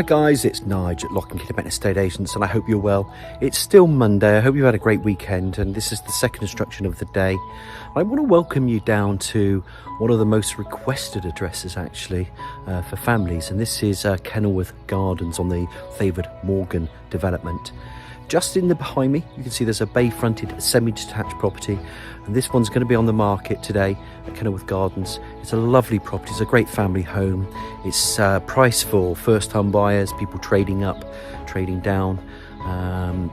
Hi guys, it's Nige at 𝘆cie𝗂𝗿𝗶𝗴 Estate Agents, and I hope you're well. It's still Monday. I hope you had a great weekend, and this is the second instruction of the day. I want to welcome you down to one of the most requested addresses actually for families, and this is Kenilworth Gardens on the favoured Morgan development. Just in the behind me, you can see there's a bay-fronted semi-detached property, and this one's going to be on the market today at Kenilworth Gardens. It's a lovely property. It's a great family home. It's priced for first-time buyers, people trading up, trading down.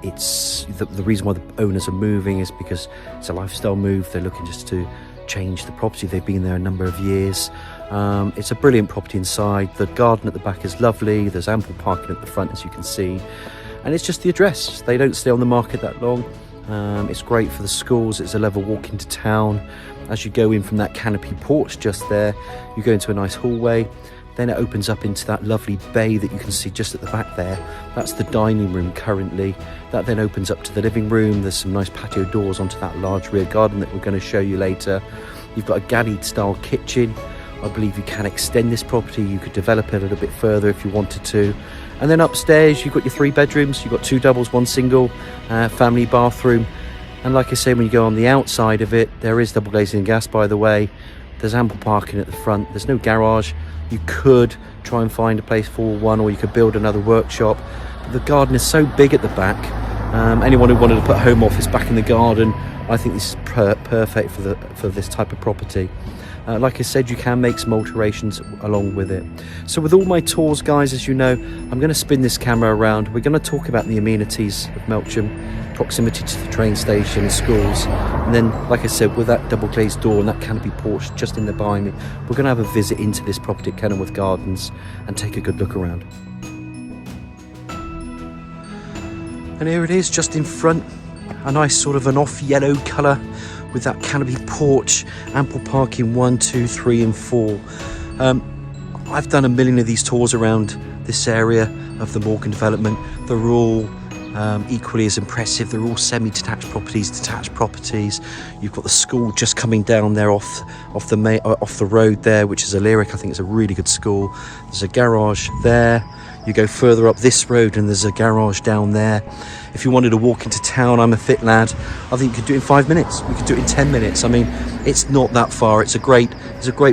It's the reason why the owners are moving is because it's a lifestyle move. They're looking just to change the property. They've been there a number of years. It's a brilliant property inside. The garden at the back is lovely. There's ample parking at the front, as you can see. And it's just the address. They don't stay on the market that long. It's great for the schools. It's a level walk into town. As you go in from that canopy porch just there, you go into a nice hallway. Then it opens up into that lovely bay that you can see just at the back there. That's the dining room currently. That then opens up to the living room. There's some nice patio doors onto that large rear garden that we're going to show you later. You've got a galleyed style kitchen. I believe you can extend this property. You could develop it a little bit further if you wanted to. And then upstairs, you've got your 3 bedrooms. You've got 2 doubles, 1 single, family bathroom. And like I say, when you go on the outside of it, there is double glazing and gas, by the way. There's ample parking at the front. There's no garage. You could try and find a place for one, or you could build another workshop. But the garden is so big at the back. Anyone who wanted to put a home office back in the garden, I think this is perfect for this type of property. Like I said, you can make some alterations along with it. So with all my tours, guys, as you know, I'm going to spin this camera around. We're going to talk about the amenities of Melksham, proximity to the train station and schools. And then, like I said, with that double glazed door and that canopy porch just in there behind me, we're going to have a visit into this property at Kenilworth Gardens and take a good look around. And here it is, just in front, a nice sort of an off yellow colour, with that canopy porch, ample parking 1, 2, 3 and 4. I've done a million of these tours around this area of the Morgan development. They're all equally as impressive. They're all semi-detached properties, detached properties. You've got the school just coming down there off the road there, which is 𝘍𝗿𝗃. I think it's a really good school. There's a garage there. You go further up this road and there's a garage down there. If you wanted to walk into town, I'm a fit lad, I think you could do it in 5 minutes. We could do it in 10 minutes. I mean, it's not that far. It's a great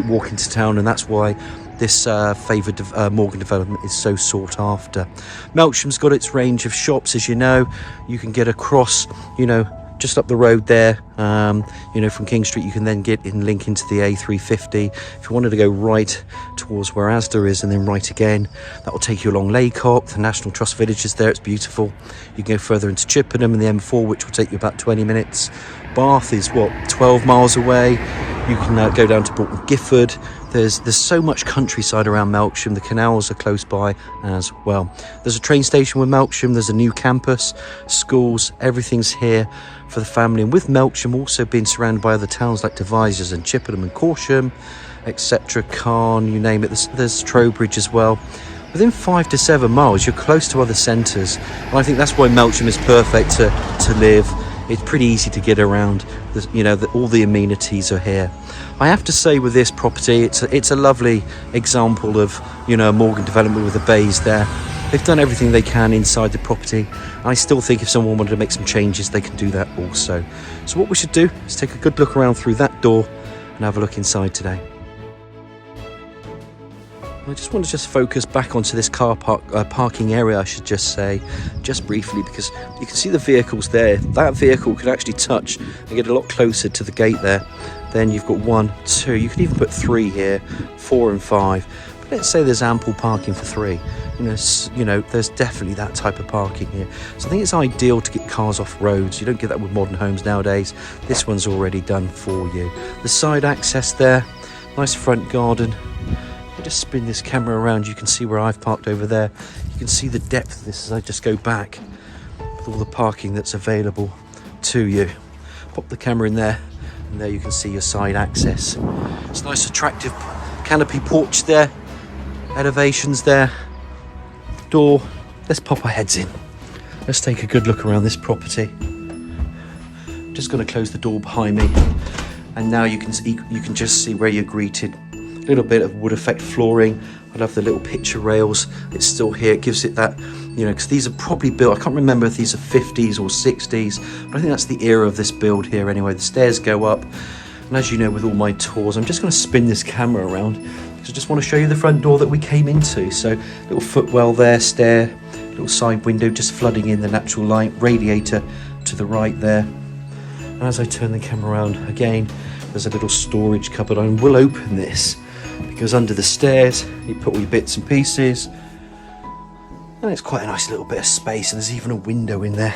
walk into town, and that's why this favoured Morgan development is so sought after. Melksham's got its range of shops, as you know. You can get across, just up the road there, from King Street. You can then get in, link into the A350. If you wanted to go right towards where Asda is and then right again, that will take you along 𝘍𝗃𝗍𝗿. The National Trust Village is there. It's beautiful. You can go further into 𝘀𝗵𝗏 and the M4, which will take you about 20 minutes. Bath is 12 miles away. You can go down to Broughton Gifford. There's so much countryside around Melksham. The canals are close by as well. There's a train station with Melksham. There's a new campus, schools, everyth's here for the family. And with Melksham also being surrounded by other towns like Devizes and 𝘀𝗵𝗏 and Corsham, etc., Carn, you name it. There's Trowbridge as well. Within 5 to 7 miles, you're close to other centres. And I think that's why Melksham is perfect to live. It's pretty easy to get around. All the amenities are here. I have to say, with this property, it's a lovely example of a Morgan development with the bays there. They've done everything they can inside the property. I still think if someone wanted to make some changes, they can do that also. So what we should do is take a good look around through that door and have a look inside today. I just want to focus back onto this parking area, I should just say, just briefly, because you can see the vehicles there. That vehicle could actually touch and get a lot closer to the gate there. Then you've got 1, 2, you can even put 3 here, 4 and 5. But let's say there's ample parking for 3. There's definitely that type of parking here. So I think it's ideal to get cars off roads. You don't get that with modern homes nowadays. This one's already done for you. The side access there, nice front garden. Just spin this camera around, you can see where I've parked over there. You can see the depth of this as I just go back with all the parking that's available to you. Pop the camera in there, and there you can see your side access. It's a nice attractive canopy porch there, elevations there, door. Let's pop our heads in. Let's take a good look around this property. Just going to close the door behind me, and now you can just see where you're greeted. A little bit of wood effect flooring. I love the little picture rails. It's still here. It gives it that, you know, because these are probably built, I can't remember if these are 50s or 60s, but I think that's the era of this build here anyway. The stairs go up, and as you know, with all my tours, I'm just going to spin this camera around because I just want to show you the front door that we came into. So little footwell there, stair, little side window just flooding in the natural light, radiator to the right there. And as I turn the camera around again, there's a little storage cupboard. I will open this because under the stairs you put all your bits and pieces, and it's quite a nice little bit of space, and there's even a window in there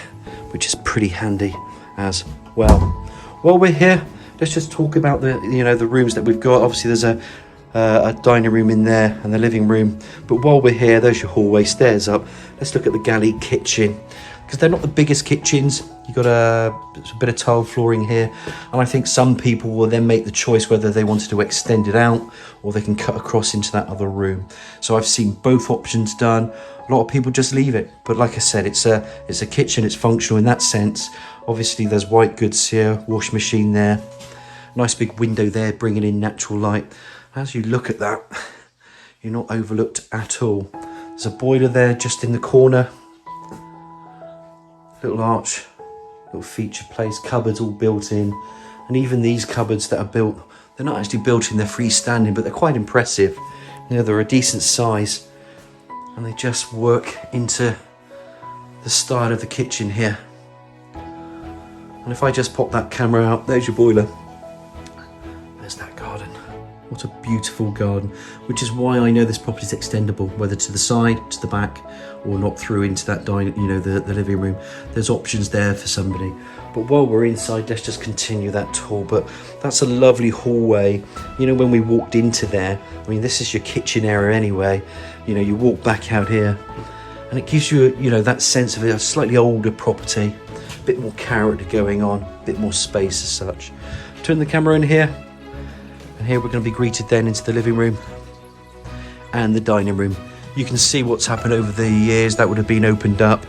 which is pretty handy as well. While we're here, let's just talk about the, you know, the rooms that we've got. Obviously there's a dining room in there and the living room, but while we're here, there's your hallway, stairs up. Let's look at the galley kitchen, because they're not the biggest kitchens. You've got a bit of tile flooring here, and I think some people will then make the choice whether they wanted to extend it out or they can cut across into that other room. So I've seen both options done. A lot of people just leave it, but like I said, it's a kitchen, it's functional in that sense. Obviously there's white goods here, wash machine there, nice big window there bringing in natural light. As you look at that, you're not overlooked at all. There's a boiler there just in the corner, little arch, little feature place, cupboards all built in, and even these cupboards that are built, they're not actually built in, they're freestanding, but they're quite impressive. You know, they're a decent size, and they just work into the style of the kitchen here. And if I just pop that camera out, there's your boiler, there's that garden. What a beautiful garden, which is why I know this property is extendable, whether to the side, to the back, or not through into that dining, you know, the living room. There's options there for somebody. But while we're inside, let's just continue that tour. But that's a lovely hallway. You know, when we walked into there, I mean, this is your kitchen area anyway. You know, you walk back out here, and it gives you, you know, that sense of a slightly older property, a bit more character going on, a bit more space as such. Turn the camera in here. And here we're going to be greeted then into the living room and the dining room. You can see what's happened over the years. That would have been opened up.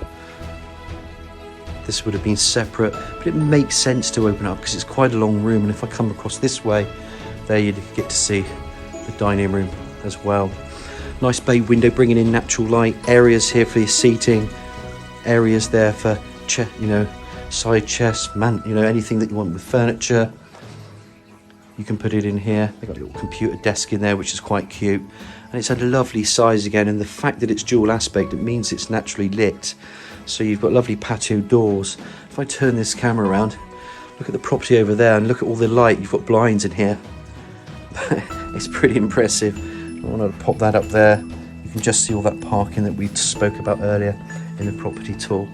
This would have been separate, but it makes sense to open up because it's quite a long room. And if I come across this way, there you get to see the dining room as well. Nice bay window bringing in natural light. Areas here for your seating. Areas there for, you know, side chests, you know, anything that you want with furniture. You can put it in here. They've got a little computer desk in there, which is quite cute. And it's a lovely size again. And the fact that it's dual aspect, it means it's naturally lit. So you've got lovely patio doors. If I turn this camera around, look at the property over there and look at all the light. You've got blinds in here. It's pretty impressive. I want to pop that up there. You can just see all that parking that we spoke about earlier in the property tour.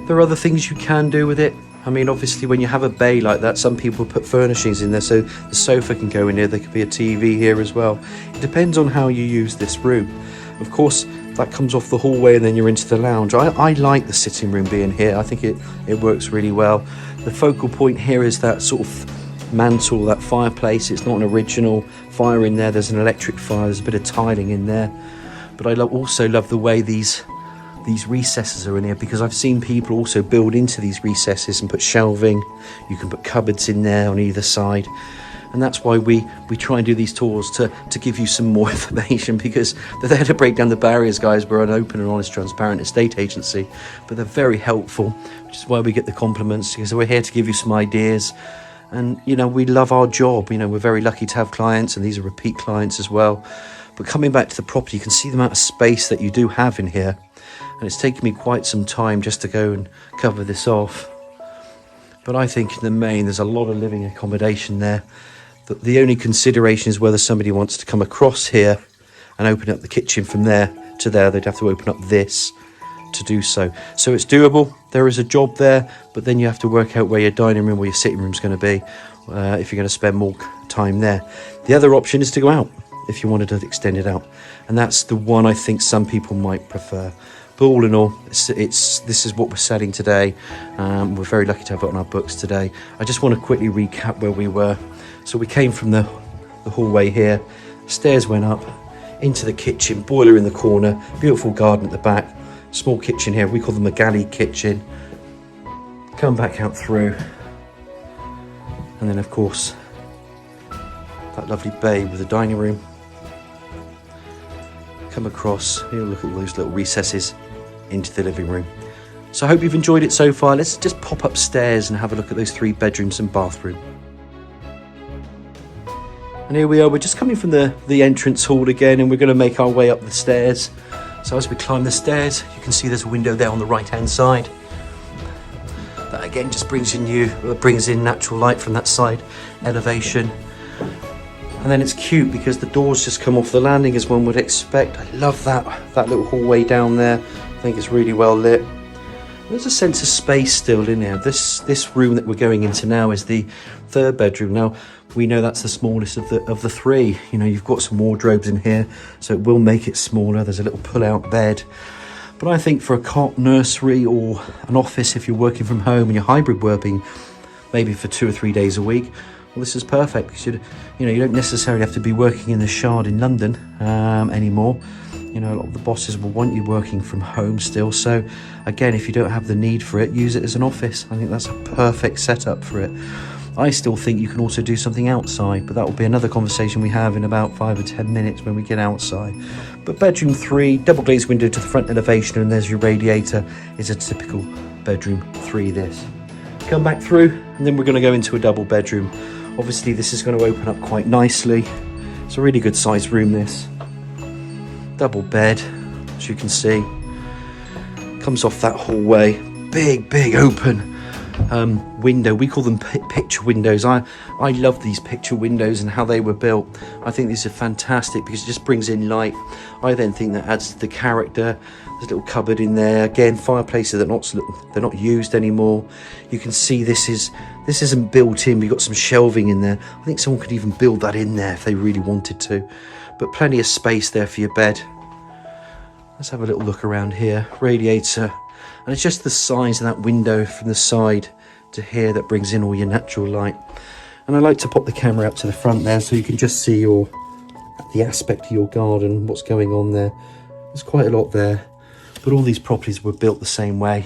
There are other things you can do with it. I mean, obviously when you have a bay like that, some people put furnishings in there, so the sofa can go in here. There could be a TV here as well. It depends on how you use this room. Of course, that comes off the hallway and then you're into the lounge. I like the sitting room being here. I think it works really well. The focal point here is that sort of mantle, that fireplace. It's not an original fire in there. There's an electric fire. There's a bit of tiling in there. But I also love the way these recesses are in here, because I've seen people also build into these recesses and put shelving. You can put cupboards in there on either side, and that's why we try and do these tours to give you some more information, because they're there to break down the barriers, guys. We're an open and honest, transparent estate agency, but they're very helpful, which is why we get the compliments, because we're here to give you some ideas. And you know, we love our job. You know, we're very lucky to have clients, and these are repeat clients as well. But coming back to the property, you can see the amount of space that you do have in here. And it's taken me quite some time just to go and cover this off. But I think in the main, there's a lot of living accommodation there. The only consideration is whether somebody wants to come across here and open up the kitchen from there to there. They'd have to open up this to do so. So it's doable. There is a job there, but then you have to work out where your dining room or your sitting room is going to be if you're going to spend more time there. The other option is to go out if you wanted to extend it out. And that's the one I think some people might prefer. But all in all, this is what we're selling today. We're very lucky to have it on our books today. I just want to quickly recap where we were. So we came from the hallway here, stairs went up into the kitchen, boiler in the corner, beautiful garden at the back, small kitchen here. We call them a galley kitchen, come back out through, and then of course that lovely bay with the dining room. Come across, you'll look at all those little recesses into the living room. So I hope you've enjoyed it so far. Let's just pop upstairs and have a look at those 3 bedrooms and bathroom. And here we are, we're just coming from the entrance hall again, and we're going to make our way up the stairs. So as we climb the stairs, you can see there's a window there on the right hand side. That again just brings in natural light from that side elevation. And then it's cute because the doors just come off the landing as one would expect. I love that little hallway down there. I think it's really well lit. There's a sense of space still in here. This room that we're going into now is the 3rd bedroom. Now we know that's the smallest of the 3. You know, you've got some wardrobes in here, so it will make it smaller. There's a little pull-out bed. But I think for a cot, nursery, or an office, if you're working from home and you're hybrid working, maybe for 2 or 3 days a week, well, this is perfect because you don't necessarily have to be working in the Shard in London anymore. You know, a lot of the bosses will want you working from home still. So again, if you don't have the need for it, use it as an office. I think that's a perfect setup for it. I still think you can also do something outside, but that will be another conversation we have in about 5 or 10 minutes when we get outside. But bedroom 3, double glazed window to the front elevation, and there's your radiator. Is a typical bedroom 3 this. Come back through, and then we're going to go into a double bedroom. Obviously this is going to open up quite nicely. It's a really good sized room, this. Double bed, as you can see. Comes off that hallway. Big open window. We call them picture windows. I love these picture windows and how they were built. I think these are fantastic because it just brings in light. I then think that adds to the character. There's a little cupboard in there. Again, fireplaces they're not used anymore. You can see this isn't built in. We've got some shelving in there. I think someone could even build that in there if they really wanted to. But plenty of space there for your bed. Let's have a little look around here. Radiator. And it's just the size of that window from the side to here that brings in all your natural light. And I like to pop the camera up to the front there so you can just see the aspect of your garden, what's going on there. There's quite a lot there. But all these properties were built the same way.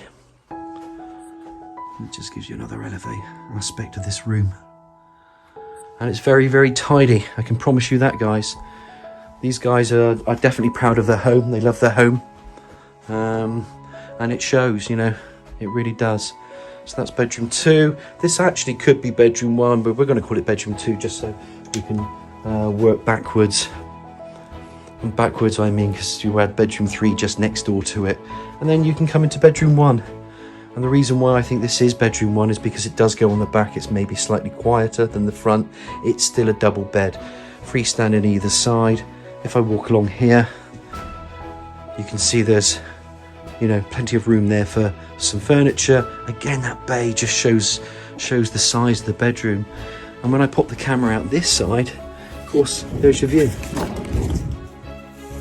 It just gives you another aspect of this room. And it's very tidy. I can promise you that, guys. These guys are definitely proud of their home. They love their home. And it shows, you know, it really does. So that's bedroom 2. This actually could be bedroom 1, but we're going to call it bedroom 2 just so we can work backwards. And backwards I mean because you had bedroom 3 just next door to it. And then you can come into bedroom 1. And the reason why I think this is bedroom 1 is because it does go on the back. It's maybe slightly quieter than the front. It's still a double bed. Freestanding either side. If I walk along here, you can see there's, you know, plenty of room there for some furniture. Again, that bay just shows the size of the bedroom. And when I pop the camera out this side, of course, there's your view.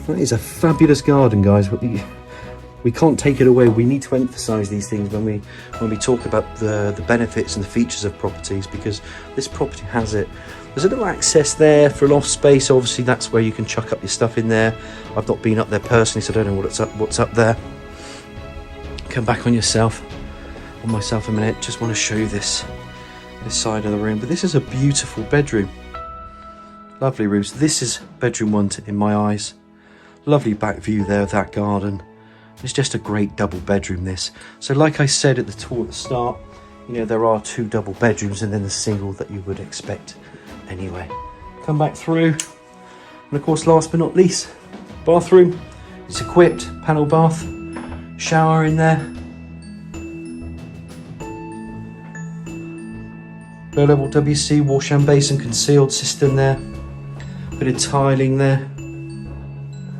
That is a fabulous garden, guys. We can't take it away. We need to emphasize these things when we talk about the benefits and the features of properties, because this property has it. There's a little access there for a loft space. Obviously, that's where you can chuck up your stuff in there. I've not been up there personally, so I don't know what's up there. Come back on myself a minute. Just want to show you this side of the room. But this is a beautiful bedroom. Lovely room. So this is bedroom 1 in my eyes. Lovely back view there of that garden. It's just a great double bedroom, this. So like I said at the tour at the start, you know, there are 2 double bedrooms and then the single that you would expect anyway. Come back through. And of course, last but not least, bathroom. It's equipped, panel bath, shower in there. Low level WC, wash and basin, concealed cistern there. Bit of tiling there.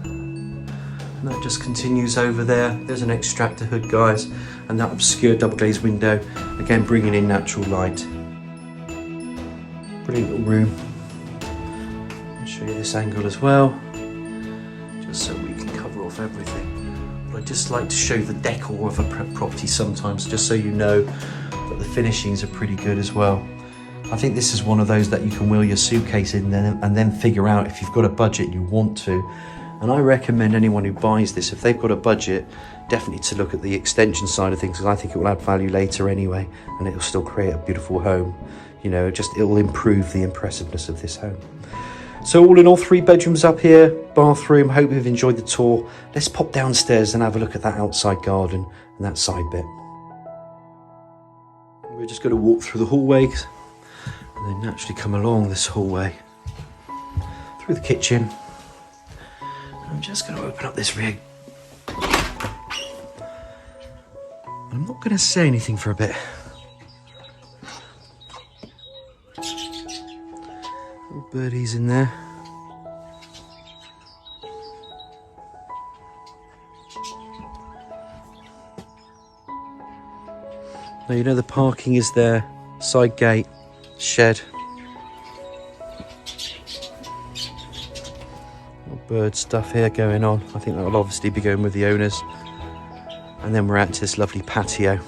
And that just continues over there. There's an extractor hood, guys, and that obscure double glazed window, again bringing in natural light. Brilliant little room. I'll show you this angle as well, just so we can cover off everything. But I just like to show the decor of a property sometimes, just so you know that the finishings are pretty good as well. I think this is one of those that you can wheel your suitcase in and then figure out if you've got a budget and you want to, And I recommend anyone who buys this, if they've got a budget, definitely to look at the extension side of things, because I think it will add value later anyway, and it'll still create a beautiful home. You know, it will improve the impressiveness of this home. So all in all, 3 bedrooms up here, bathroom. Hope you've enjoyed the tour. Let's pop downstairs and have a look at that outside garden and that side bit. We're just going to walk through the hallways and then naturally come along this hallway through the kitchen. I'm just going to open up this rear. I'm not going to say anything for a bit. Little birdies in there. Now you know the parking is there, side gate, shed. Bird stuff here going on. I think that will obviously be going with the owners. And then we're out to this lovely patio.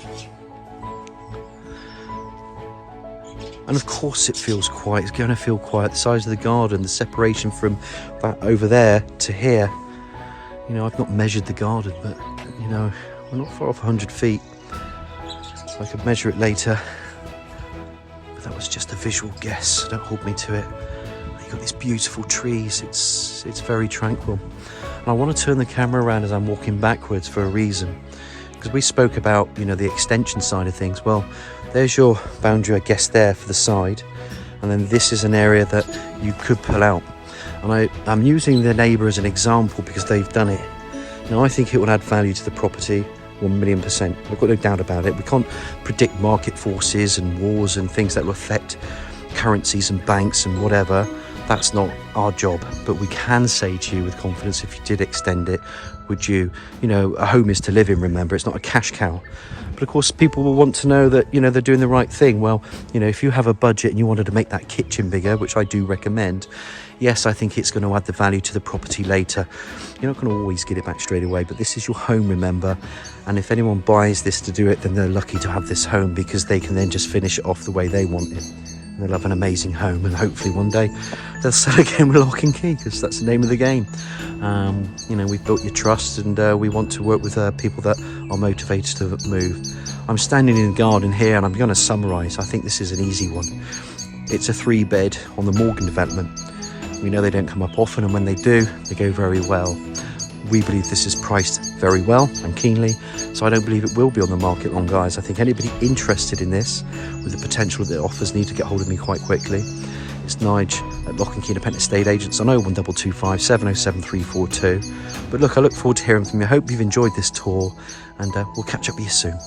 And of course it feels quiet. It's going to feel quiet. The size of the garden, the separation from that over there to here. You know, I've not measured the garden, but you know, we're not far off 100 feet. So I could measure it later. But that was just a visual guess. Don't hold me to it. You've got these beautiful trees. It's very tranquil. And I want to turn the camera around as I'm walking backwards for a reason, because we spoke about, you know, the extension side of things. Well, there's your boundary, I guess, there for the side, and then this is an area that you could pull out. And I'm using the neighbour as an example because they've done it. Now I think it will add value to the property 1,000,000%. I've got no doubt about it. We can't predict market forces and wars and things that will affect currencies and banks and whatever. That's not our job, but we can say to you with confidence, if you did extend it, would you, you know, a home is to live in, remember, it's not a cash cow. But of course people will want to know that, you know, they're doing the right thing. Well, you know, if you have a budget and you wanted to make that kitchen bigger, which I do recommend, yes, I think it's going to add the value to the property later. You're not going to always get it back straight away, but this is your home, remember. And if anyone buys this to do it, then they're lucky to have this home, because they can then just finish it off the way they want it. They'll have an amazing home, and hopefully one day they'll sell again with lock and key, because that's the name of the game. You know, we've built your trust, and we want to work with people that are motivated to move. I'm standing in the garden here, and I'm going to summarise. I think this is an easy one. It's a 3-bed on the Morgan development. We know they don't come up often, and when they do, they go very well. We believe this is priced very well and keenly, so I don't believe it will be on the market long, guys. I think anybody interested in this with the potential that it offers need to get hold of me quite quickly. It's Nige at 𝘆cie𝗂𝗿𝗶 Estate Agents on 01225 707 342. But look, I look forward to hearing from you. I hope you've enjoyed this tour, and we'll catch up with you soon.